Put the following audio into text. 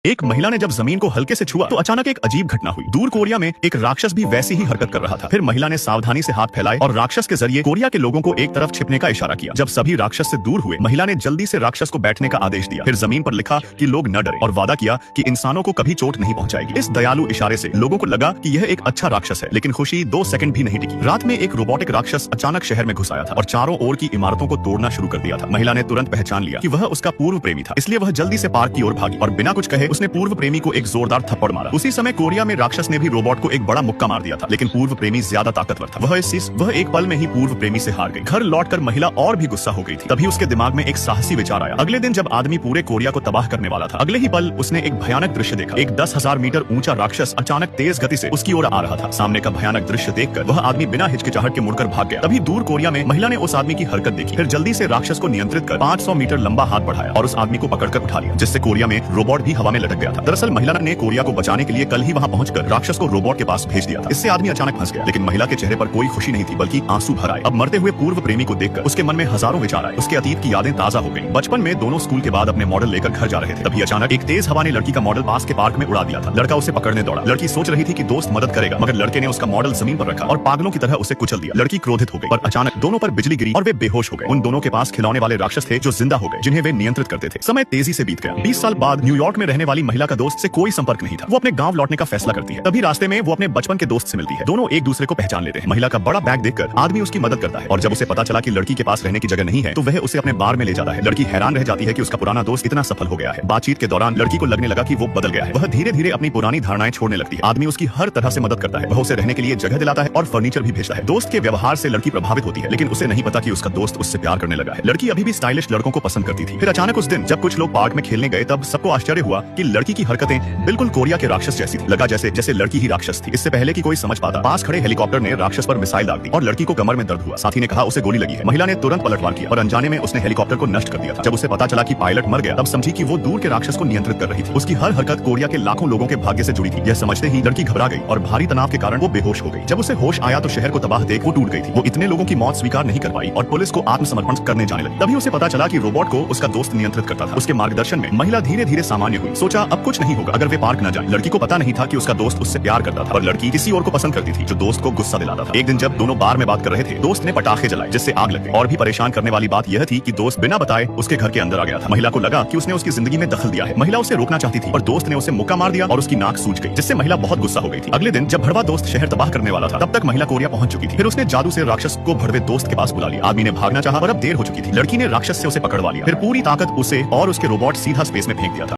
एक महिला ने जब जमीन को हल्के से छुआ तो अचानक एक अजीब घटना हुई। दूर कोरिया में एक राक्षस भी वैसी ही हरकत कर रहा था। फिर महिला ने सावधानी से हाथ फैलाए और राक्षस के जरिए कोरिया के लोगों को एक तरफ छिपने का इशारा किया। जब सभी राक्षस से दूर हुए, महिला ने जल्दी से राक्षस को बैठने का आदेश दिया। फिर जमीन पर लिखा कि लोग न डरे और वादा किया कि इंसानों को कभी चोट नहीं पहुंचाएगी। इस दयालु इशारे से लोगों को लगा कि यह एक अच्छा राक्षस है, लेकिन खुशी 2 सेकंड भी नहीं टिकी। रात में एक रोबोटिक राक्षस अचानक शहर में घुस आया था और चारों ओर की इमारतों को तोड़ना शुरू कर दिया था। महिला ने तुरंत पहचान लिया कि वह उसका पूर्व प्रेमी था, इसलिए वह जल्दी से पार्क की ओर भागी और बिना कुछ कहे उसने पूर्व प्रेमी को एक जोरदार थप्पड़ मारा। उसी समय कोरिया में राक्षस ने भी रोबोट को एक बड़ा मुक्का मार दिया था, लेकिन पूर्व प्रेमी ज्यादा ताकतवर था। वह एक पल में ही पूर्व प्रेमी से हार गई। घर लौटकर महिला और भी गुस्सा हो गई थी। तभी उसके दिमाग में एक साहसी विचार आया। अगले दिन जब आदमी पूरे कोरिया को तबाह करने वाला था, अगले ही पल उसने एक भयानक दृश्य देखा। एक 10,000 मीटर ऊंचा राक्षस अचानक तेज गति से उसकी ओर आ रहा था। सामने का भयानक दृश्य देखकर वह आदमी बिना हिचकिचाहट के मुड़कर भाग गया। तभी दूर कोरिया में महिला ने उस आदमी की हरकत देखी। फिर जल्दी से राक्षस को नियंत्रित कर 500 मीटर लंबा हाथ बढ़ाया और उस आदमी को पकड़कर उठा लिया, जिससे कोरिया में रोबोट भी हवा में लटक गया था। दरअसल महिला ने कोरिया को बचाने के लिए कल ही वहां पहुंचकर राक्षस को रोबोट के पास भेज दिया था। इससे आदमी अचानक फंस गया, लेकिन महिला के चेहरे पर कोई खुशी नहीं थी, बल्कि आंसू भर आए। अब मरते हुए पूर्व प्रेमी को देखकर उसके मन में हजारों विचार आए। उसके अतीत की यादें ताजा हो गईं। बचपन में दोनों स्कूल के बाद अपने मॉडल लेकर घर जा रहे थे। तभी अचानक एक तेज हवा ने लड़की का मॉडल पास के पार्क में उड़ा दिया था। लड़का उसे पकड़ने दौड़ा। लड़की सोच रही थी कि दोस्त मदद करेगा, मगर लड़के ने उसका मॉडल जमीन पर रखा और पागलों की तरह उसे कुचल दिया। लड़की क्रोधित हो गई और अचानक दोनों पर बिजली गिरी और वे बेहोश हो गए। उन दोनों के पास खिलौने वाले राक्षस थे जो जिंदा हो गए, जिन्हें वे नियंत्रित करते थे। समय तेजी से बीत गया। 20 साल बाद न्यूयॉर्क में रहने वाली महिला का दोस्त से कोई संपर्क नहीं था। वो अपने गांव लौटने का फैसला करती है। तभी रास्ते में वो अपने बचपन के दोस्त से मिलती है। दोनों एक दूसरे को पहचान लेते हैं। महिला का बड़ा बैग देखकर आदमी उसकी मदद करता है और जब उसे पता चला कि लड़की के पास रहने की जगह नहीं है तो वह उसे अपने बार में ले जाता है। लड़की हैरान रह जाती है कि उसका पुराना दोस्त इतना सफल हो गया है। बातचीत के दौरान लड़की को लगने लगा कि वो बदल गया है। वह धीरे धीरे अपनी पुरानी धारणाएं छोड़ने लगती है। आदमी उसकी हर तरह से मदद करता है। वह उसे रहने के लिए जगह दिलाता है और फर्नीचर भी भेजता है। दोस्त के व्यवहार से लड़की प्रभावित होती है, लेकिन उसे नहीं पता कि उसका दोस्त उससे प्यार करने लगा है। लड़की अभी भी स्टाइलिश लड़कों को पसंद करती थी। फिर अचानक उस दिन जब कुछ लोग पार्क में खेलने गए, तब सबको आश्चर्य हुआ कि लड़की की हरकतें बिल्कुल कोरिया के राक्षस जैसी थी। लगा जैसे लड़की ही राक्षस थी। इससे पहले कि कोई समझ पाता, पास खड़े हेलीकॉप्टर ने राक्षस पर मिसाइल दाग दी और लड़की को कमर में दर्द हुआ। साथी ने कहा उसे गोली लगी है। महिला ने तुरंत पलटवार किया और अनजाने में उसने हेलीकॉप्टर को नष्ट कर दिया था। जब उसे पता चला कि पायलट मर गया, तब समझी कि वो दूर के राक्षस को नियंत्रित कर रही थी। उसकी हर हरकत कोरिया के लाखों लोगों के भाग्य से जुड़ी थी। यह समझते ही लड़की घबरा गई और भारी तनाव के कारण वो बेहोश हो गई। जब उसे होश आया तो शहर को तबाह देख वो टूट गई थी। वो इतने लोगों की मौत स्वीकार नहीं कर पाई और पुलिस को आत्मसमर्पण करने जाने लगी। तभी उसे पता चला कि रोबोट को उसका दोस्त नियंत्रित करता था। उसके मार्गदर्शन में महिला धीरे धीरे सामान्य हुई। सोचा अब कुछ नहीं होगा अगर वे पार्क न जाए। लड़की को पता नहीं था कि उसका दोस्त उससे प्यार करता था और लड़की किसी और को पसंद करती थी जो दोस्त को गुस्सा दिलाता था। एक दिन जब दोनों बार में बात कर रहे थे, दोस्त ने पटाखे जलाए जिससे आग लग गई। और भी परेशान करने वाली बात यह थी कि दोस्त बिना बताए उसके घर के अंदर आ गया था। महिला को लगा कि उसने उसकी जिंदगी में दखल दिया है। महिला उसे रोकना चाहती थी पर दोस्त ने उसे मुक्का मार दिया और उसकी नाक सूज गई, जिससे महिला बहुत गुस्सा हो गई थी। अगले दिन जब भड़वा दोस्त शहर तबाह करने वाला था, तब तक महिला कोरिया पहुंच चुकी थी। फिर उसने जादू से राक्षस को भड़वे दोस्त के पास बुला लिया। आदमी ने भागना चाहा और अब देर हो चुकी थी। लड़की ने राक्षस से उसे पकड़वा लिया। फिर पूरी ताकत उसे और उसके रोबोट सीधा स्पेस में फेंक दिया था।